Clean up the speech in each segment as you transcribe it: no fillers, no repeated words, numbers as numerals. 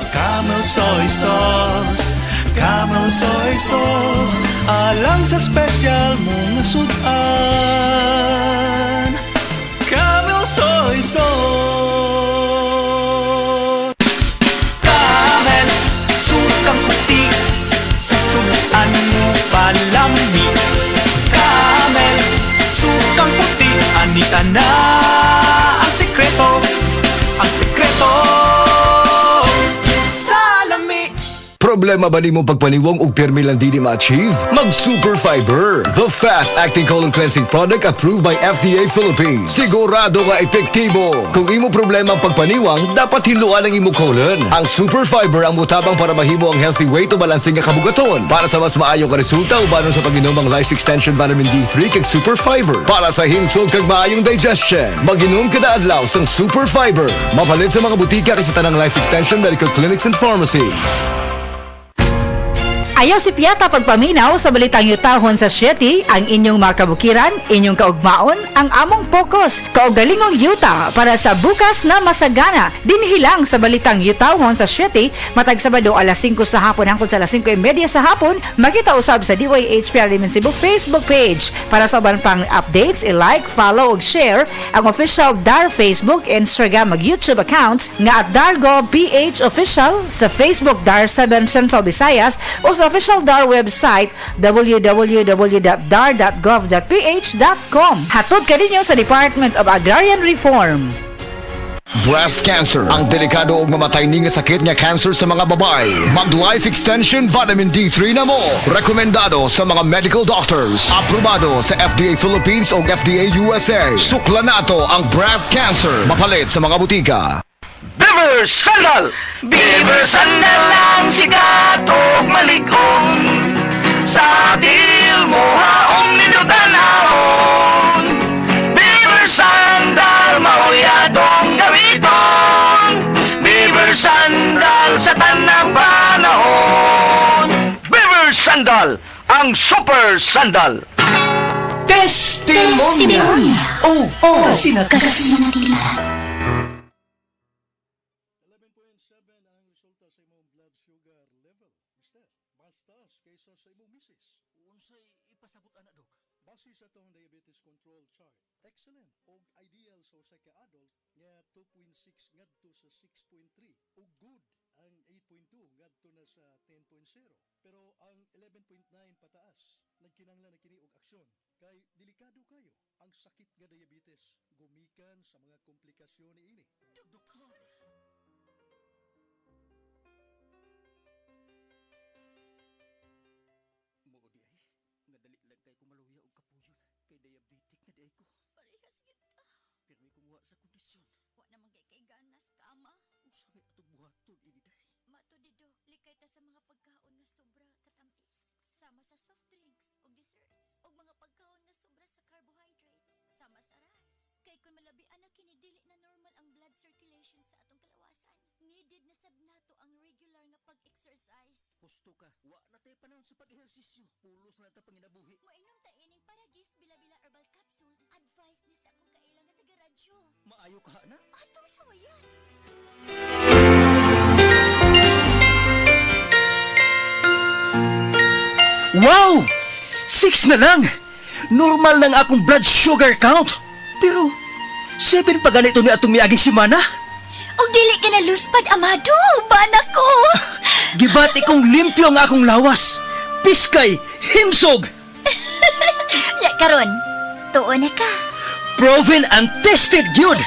Camel soy sauce, Camel soy sauce, alang sa special mong sudan. Camel soy sauce. Camel, sukang puti, sa sudan mo palami. Camel, sukang puti, anita na ang sekreto, ang sekreto. Problema ba ni mo pagpaniwang og permi lang di ma-achieve? Mag Super Fiber, the fast-acting colon cleansing product approved by FDA Philippines. Sigurado nga epektibo. Kung imo problema ang pagpaniwang, dapat hiluan ang imo colon. Ang Super Fiber ang mutabang para mahimo ang healthy weight o balansing nga kabugaton. Para sa mas maayo nga resulta ubanon sa pag-inom ang Life Extension Vitamin D3 kag Super Fiber. Para sa himsog kag maayong digestion, mag-inom kada adlaw sang Super Fiber. Mapalit sa mga butika kay sa tanang Life Extension Medical Clinics and Pharmacies. Ayaw si Piata pagpaminaw sa balitang yutahon sa Sieti, ang inyong mga kabukiran, inyong kaugmaon, ang among focus, kaugalingong yuta para sa bukas na masagana. Dinhilang sa balitang yutahon sa Sieti, matag Sabado alas 5 sa hapon hangtod sa alas 5:30 sa hapon, makita usab sa DYHPR Limen Cebu Facebook page. Para sa uban pang updates, i-like, follow ug share ang official DAR Facebook, Instagram ug YouTube accounts nga at DarGovPH Official sa Facebook DAR 7 Central Visayas o sa official DAR website www.dar.gov.ph.com. Hatod ka ninyo sa Department of Agrarian Reform. Breast cancer, ang delikado ug mamatay ni nga sakit nga cancer sa mga babae. Mag Life Extension Vitamin D3 na mo. Rekomendado sa mga medical doctors. Aprobado sa FDA Philippines ug FDA USA. Sukla nato ang breast cancer. Mapalit sa mga butika. Beaver Sandal! Beaver Sandal ang sikat o maligong sa dil mo haong ninutanahon. Beaver Sandal, mauyadong gamiton. Beaver Sandal sa tanang panahon. Beaver Sandal, ang super sandal. Testimonya! Oh, kasi na Kasinatila. 11.7 ang resulta sa imong blood sugar level. Mister, mas taas kaysa sa imong misis. Unsay ipasabot ana dok? Base sa tong diabetes control chart. Excellent og ideal sa usa ka adult nga 2.6 ngadto sa 6.3 ug good ang 8.2 ngadto na sa 10.0. Pero ang 11.9 pataas nagkinahanglan na kini og aksyon kay delikado kayo ang sakit nga diabetes gumikan sa mga komplikasyon niini. Doktor, Moodi ay, nga dali lang kay kumaluya og kapuyon kay diabetic na day ko. Parehas kita. Pirmi kumuha sa kondisyon. Wa naman kay ganas kama. Usabi atong buhaton ini day. Mato dido, likay ta sa mga pagkaon nga sobra katamis. Sama sa soft drinks ug desserts. Ug mga pagkaon nga sobra sa carbohydrates. Sama sa rice. Kay kung malabian na kini dili na normal ang blood circulation sa atong kalawasan. Needed na sab nato ang regular nga pag-exercise. Husto ka, wa na tay panahon sa pag-ehersisyo. Pulos na ta panginabuhi. Moinom ta ining Paragis Bila-Bila Herbal Capsule. Advice ni sa akong kailang nga taga-radyo. Maayo ka na? Atong suwayan. Wow! 6 na lang! Normal nang akong blood sugar count. Pero, 7 pa ganito ni atong miaging simana. Og dili ka na luspad, amado. Bana ko. Gibati kong limpyo ang akong lawas. Piskay, himsog. Ya karon, tuo na ka. Proven and tested gyud.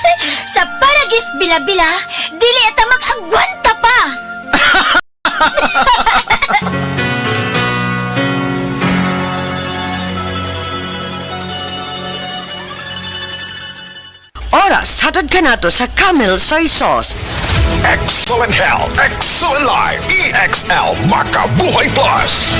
Sa Paragis Bila-Bila, dili ata mag-agwanta pa. Oras, hatod ka nato sa Camel Soy Sauce. Excellent health, excellent life. EXL Makabuhay Plus.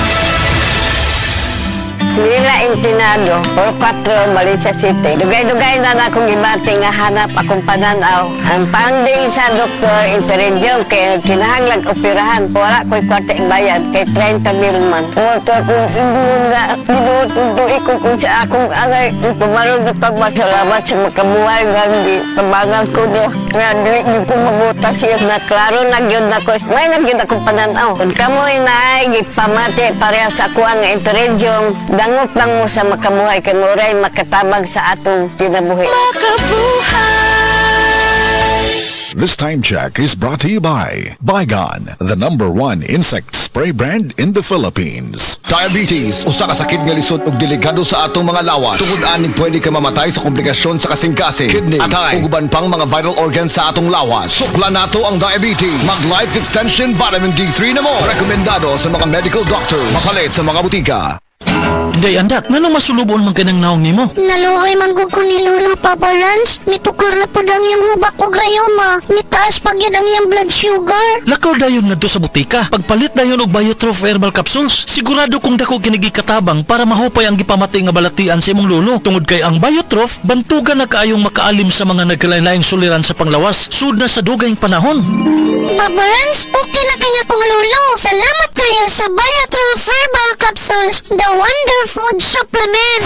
Mila Intinado, por 4, Valencia City. Dugay-dugay na akong gibati nga hanap akong pananaw. Ang finding sa doktor, intervention kay kinahanglan operahan. Wala ko'y kwarte bayad kay 30,000 man. Motor kong ingon nga, ginutundo ko kung sa akong angay. Ipumarong na pagmasalamat sa makabuhay nga hindi tabangan ko do. Nga dili ko mabuta siya na klaro nagyod na ko. May nagyod akong pananaw. Kung kamoy na gipamati pareha sa ako ang intervention, dangop lang mo sa makabuhay kay Moray makatabang sa atong kinabuhi. This time check is brought to you by Bygone, the #1 insect spray brand in the Philippines. Diabetes, usa ka sakit nga lisod ug delikado sa atong mga lawas. Tungod aning pwede ka mamatay sa komplikasyon sa kasing-kasing, kidney, atay, ug uban pang mga vital organs sa atong lawas. Sukla nato ang diabetes. Mag Life Extension Vitamin D3 na mo. Rekomendado sa mga medical doctors. Mapalit sa mga butika. Day andak, nga masulubon man kanang naong nimo? Naluhoy man gud ko ni Lola, Papa Rans. Mitukar na po ang iyang hubak ko gayoma. Mitaas pag yan ang iyang blood sugar. Lakaw dayon nga do sa butika. Pagpalit dayon og Biotrof herbal capsules. Sigurado kung dako kinigi katabang para mahupay ang gipamatay nga balatian sa imong lolo. Tungod kay ang Biotrof, bantugan na kaayong makaalim sa mga nagkalain-laing suliran sa panglawas. Sud na sa dugayng panahon. Papa Rans, okay na kanya kong lolo. Salamat kayo sa Biotrof herbal capsules. The Wonder Food Supplement.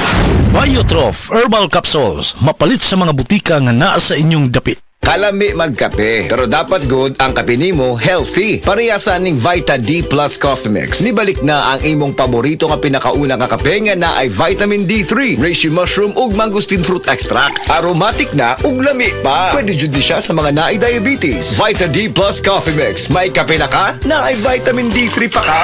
Biotrof herbal capsules. Mapalit sa mga butika nga naa sa inyong dapit. Kalami magkape, pero dapat good ang kape nimo healthy. Parehasa ning Vita D Plus Coffee Mix. Nibalik na ang imong paborito nga pinakauna nga kape nga na ay vitamin D3, reishi mushroom ug mangosteen fruit extract. Aromatic na ug lami pa. Pwede jud ni siya sa mga naay diabetes. Vita D Plus Coffee Mix. May kape na ka, na ay vitamin D3 pa ka.